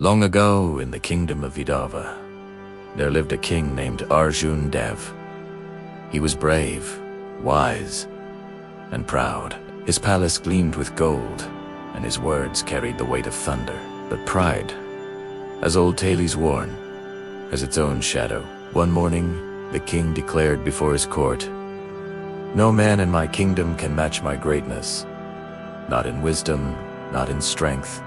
Long ago, in the kingdom of Vidava, there lived a king named Arjun Dev. He was brave, wise, and proud. His palace gleamed with gold, and his words carried the weight of thunder. But pride, as old Thales warned, has its own shadow. One morning, the king declared before his court, "No man in my kingdom can match my greatness. Not in wisdom, not in strength,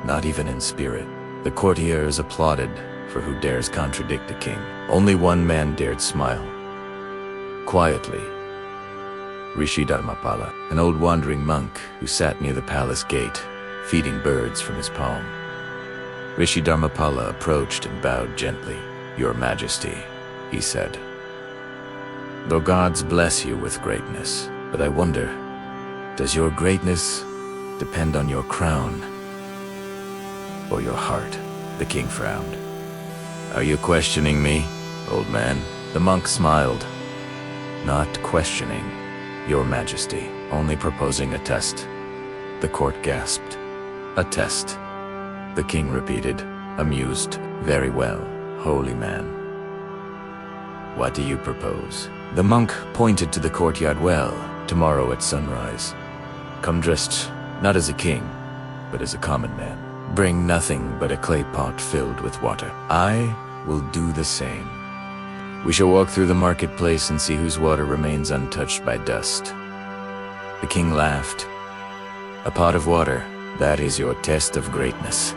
not even in spirit." The courtiers applauded, for who dares contradict a king? Only one man dared smile. Quietly, Rishi Dharmapala, an old wandering monk who sat near the palace gate, feeding birds from his palm. Rishi Dharmapala approached and bowed gently. "Your Majesty," he said, "though gods bless you with greatness, but I wonder, does your greatness depend on your crown or your heart?" The king frowned. "Are you questioning me, old man?" The monk smiled. "Not questioning, Your Majesty, only proposing a test." The court gasped. "A test?" The king repeated, amused. "Very well, holy man. What do you propose?" The monk pointed to the courtyard. "Well, tomorrow at sunrise, come dressed not as a king, but as a common man. Bring nothing but a clay pot filled with water. I will do the same. We shall walk through the marketplace and see whose water remains untouched by dust." The king laughed. "A pot of water, that is your test of greatness."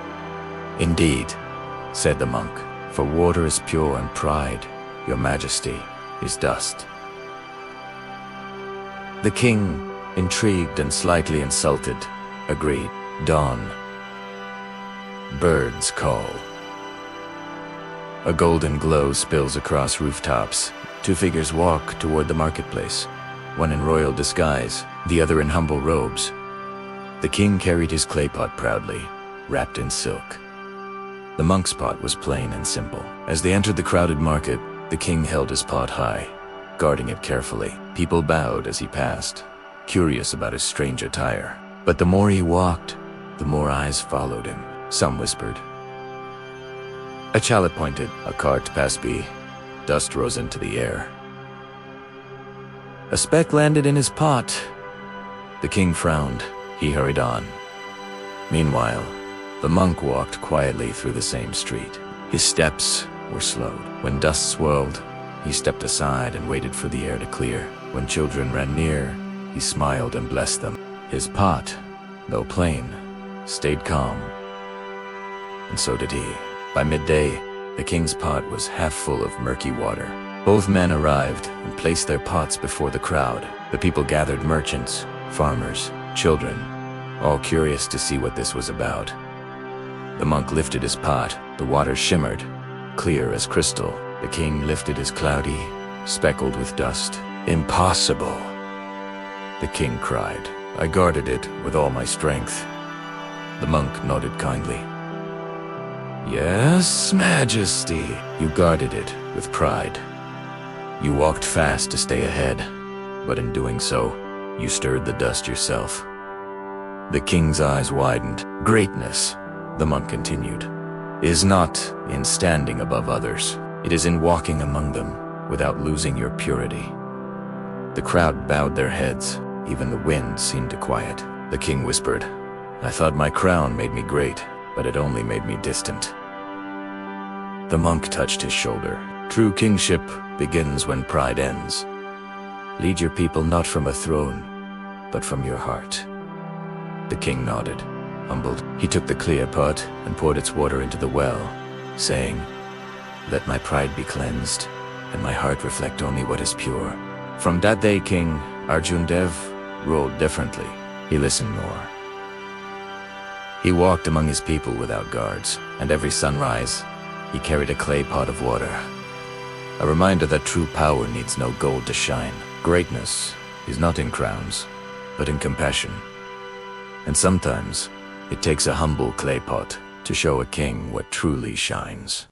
"Indeed," said the monk, "for water is pure and pride, Your Majesty, is dust." The king, intrigued and slightly insulted, agreed. Dawn. Birds call. A golden glow spills across rooftops. Two figures walk toward the marketplace, one in royal disguise, the other in humble robes. The king carried his clay pot proudly, wrapped in silk. The monk's pot was plain and simple. As they entered the crowded market, the king held his pot high, guarding it carefully. People bowed as he passed, curious about his strange attire. But the more he walked, the more eyes followed him. Some whispered. A chalice pointed, a cart passed by. Dust rose into the air. A speck landed in his pot. The king frowned. He hurried on. Meanwhile, the monk walked quietly through the same street. His steps were slowed. When dust swirled, he stepped aside and waited for the air to clear. When children ran near, he smiled and blessed them. His pot, though plain, stayed calm. And so did he. By midday, the king's pot was half full of murky water. Both men arrived and placed their pots before the crowd. The people gathered, merchants, farmers, children, all curious to see what this was about. The monk lifted his pot. The water shimmered, clear as crystal. The king lifted his cloudy, speckled with dust. "Impossible!" the king cried. "I guarded it with all my strength." The monk nodded kindly. "Yes, Majesty. You guarded it with pride. You walked fast to stay ahead, but in doing so, you stirred the dust yourself." The king's eyes widened. "Greatness," the monk continued, "is not in standing above others. It is in walking among them without losing your purity." The crowd bowed their heads. Even the wind seemed to quiet. The king whispered, "I thought my crown made me great, but it only made me distant." The monk touched his shoulder. "True kingship begins when pride ends. Lead your people not from a throne, but from your heart." The king nodded, humbled. He took the clear pot and poured its water into the well, saying, "Let my pride be cleansed, and my heart reflect only what is pure." From that day, King Arjun Dev ruled differently. He listened more. He walked among his people without guards, and every sunrise, he carried a clay pot of water. A reminder that true power needs no gold to shine. Greatness is not in crowns, but in compassion. And sometimes, it takes a humble clay pot to show a king what truly shines.